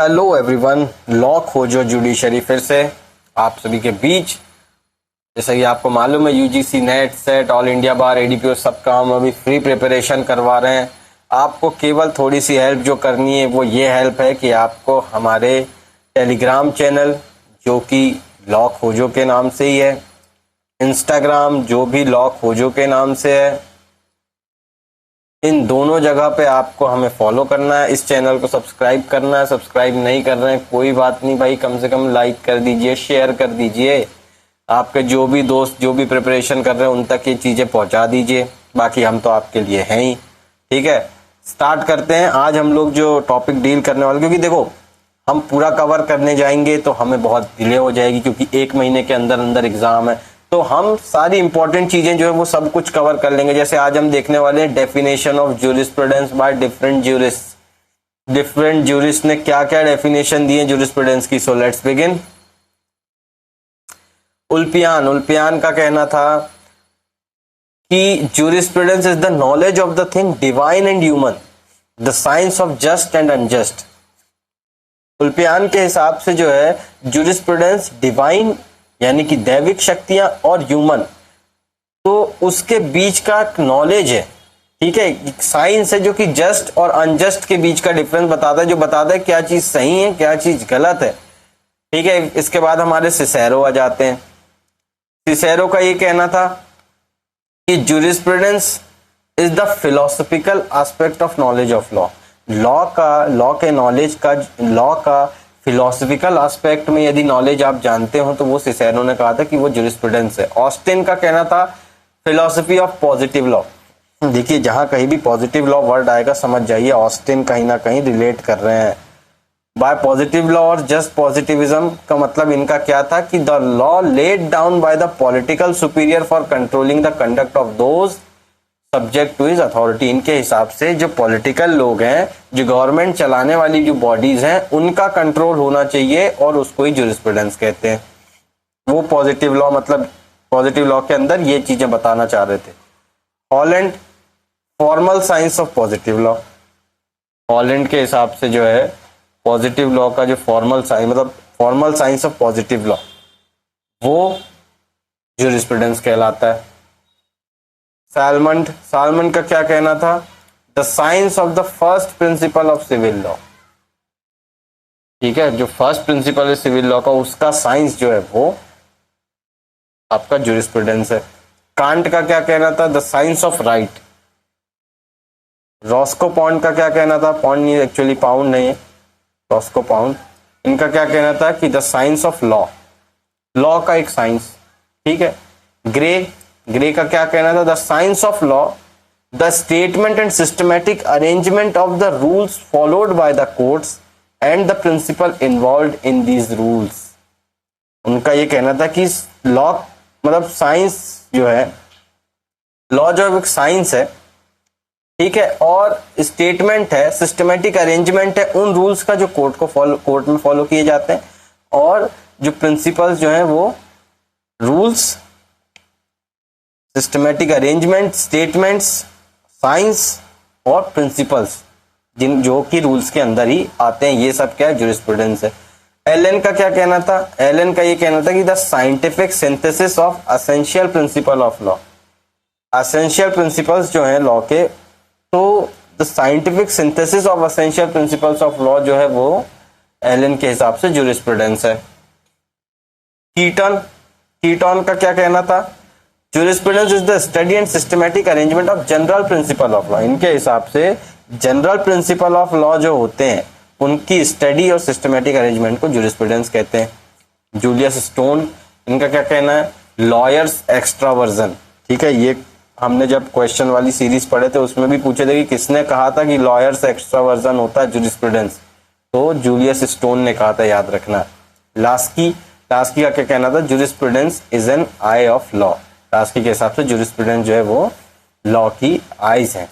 Hello everyone, law खोजो judiciary फिर से आप सभी के बीच। जैसा कि आपको मालूम है, UGC net set all India बार एडीपीओ सब का हम अभी फ्री प्रिपरेशन करवा रहे हैं। आपको केवल थोड़ी सी हेल्प जो करनी है वो ये हेल्प है कि आपको हमारे टेलीग्राम चैनल जो कि लॉ खोजो के नाम से ही है, इंस्टाग्राम जो भी लॉ खोजो के नाम से है, इन दोनों जगह पे आपको हमें फॉलो करना है। इस चैनल को सब्सक्राइब करना है। सब्सक्राइब नहीं कर रहे हैं कोई बात नहीं भाई, कम से कम लाइक कर दीजिए, शेयर कर दीजिए। आपके जो भी दोस्त जो भी प्रिपरेशन कर रहे हैं उन तक ये चीजें पहुंचा दीजिए। बाकी हम तो आपके लिए हैं ही। ठीक है, स्टार्ट करते हैं। आज हम लोग जो टॉपिक डील करने वाले, क्योंकि देखो हम पूरा कवर करने जाएंगे तो हमें बहुत डिले हो जाएगी, क्योंकि 1 महीने के अंदर अंदर एग्जाम है। तो हम सारी इंपॉर्टेंट चीजें जो है वो सब कुछ कवर कर लेंगे। जैसे आज हम देखने वाले हैं definition of jurisprudence by different jurist. Different jurist ने क्या क्या डेफिनेशन दी है ज्यूरिस्प्रूडेंस की। So let's begin. उल्पियान का कहना था कि jurisprudence is the knowledge of the thing divine and human, the science of just and unjust. Ulpian के हिसाब से जो है ज्यूरिस्प्रूडेंस डिवाइन यानी कि दैविक शक्तियां और ह्यूमन, तो उसके बीच का नॉलेज है। ठीक है, साइंस है जो कि जस्ट और अनजस्ट के बीच का डिफरेंस बताता है, जो बताता है क्या चीज सही है क्या चीज गलत है। ठीक है, इसके बाद हमारे सिसेरो आ जाते हैं। सिसेरो का ये कहना था कि jurisprudence is the philosophical aspect of knowledge of law. Law का फिलोसफिकल एस्पेक्ट में यदि नॉलेज आप जानते हो तो वो सिसेरो ने कहा था कि वो ज्यूरिस्प्रूडेंस है। ऑस्टिन का कहना था फिलोसफी ऑफ पॉजिटिव लॉ। देखिए, जहां कहीं भी पॉजिटिव लॉ वर्ड आएगा समझ जाइए ऑस्टिन कहीं ना कहीं रिलेट कर रहे हैं। बाय पॉजिटिव लॉ और जस्ट पॉजिटिविज्म का मतलब इनका क्या था कि the law laid down by the political superior for controlling the conduct of those subject to his authority. इनके हिसाब से जो पॉलिटिकल लोग हैं, जो गवर्नमेंट चलाने वाली जो बॉडीज हैं, उनका कंट्रोल होना चाहिए और उसको ही ज्यूरिस्प्रूडेंस कहते हैं। वो पॉजिटिव लॉ, मतलब पॉजिटिव लॉ के अंदर ये चीजें बताना चाह रहे थे। Holland, formal science of positive law. Holland के हिसाब से जो है पॉजिटिव लॉ का जो formal science of positive law वो ज्यूरिस्प्रूडेंस कहलाता है। सालमंड का क्या कहना था? The science of the first principle of civil law. ठीक है, जो फर्स्ट प्रिंसिपल है सिविल लॉ का, उसका साइंस जो है वो आपका ज्यूरिस्प्रूडेंस है। कांट का क्या कहना था? The science of right. Roscoe pond का क्या कहना था? पॉन्ड नहीं, एक्चुअली पाउंड नहीं है, रॉस्को पाउंड। इनका क्या कहना था कि द साइंस ऑफ लॉ का एक साइंस। ठीक है, ग्रे का क्या कहना था? The science of law, the statement and systematic arrangement of the rules followed by the courts and the principle involved in these rules. उनका ये कहना था कि लॉ मतलब साइंस जो है, लॉ जो एक साइंस है, ठीक है, और स्टेटमेंट है, सिस्टमैटिक अरेंजमेंट है उन रूल्स का जो कोर्ट में फॉलो किए जाते हैं, और जो प्रिंसिपल्स जो है वो rules, systematic arrangement, statements, science और प्रिंसिपल्स जो कि रूल्स के अंदर ही आते हैं, ये सब क्या है? ज्यूरिस्प्रूडेंस है। एलन का क्या कहना था? एलन का ये कहना था कि the scientific synthesis of essential principle of law. Essential principles जो है लॉ के, तो the scientific synthesis of essential principles of law जो है वो एलन के हिसाब से ज्यूरिस्प्रूडेंस है। कीटन का क्या कहना था? Jurisprudence is the study and systematic arrangement of general principle of law. इनके हिसाब से जनरल प्रिंसिपल ऑफ लॉ जो होते हैं उनकी स्टडी और सिस्टमैटिक अरेंजमेंट को ज्यूरिस्प्रूडेंस कहते हैं। जूलियस स्टोन, इनका क्या कहना है? Lawyers extraversion. ठीक है, ये हमने जब क्वेश्चन वाली सीरीज पढ़े थे उसमें भी पूछे थे कि किसने कहा था कि लॉयर्स एक्स्ट्रावर्जन होता है ज्यूरिस्प्रूडेंस, तो जूलियस स्टोन ने कहा था, याद रखना। लास्की का क्या कहना था? Jurisprudence is an I of law. Laski के हिसाब से ज्यूरिस्प्रूडेंस जो है वो लॉ की आईज है।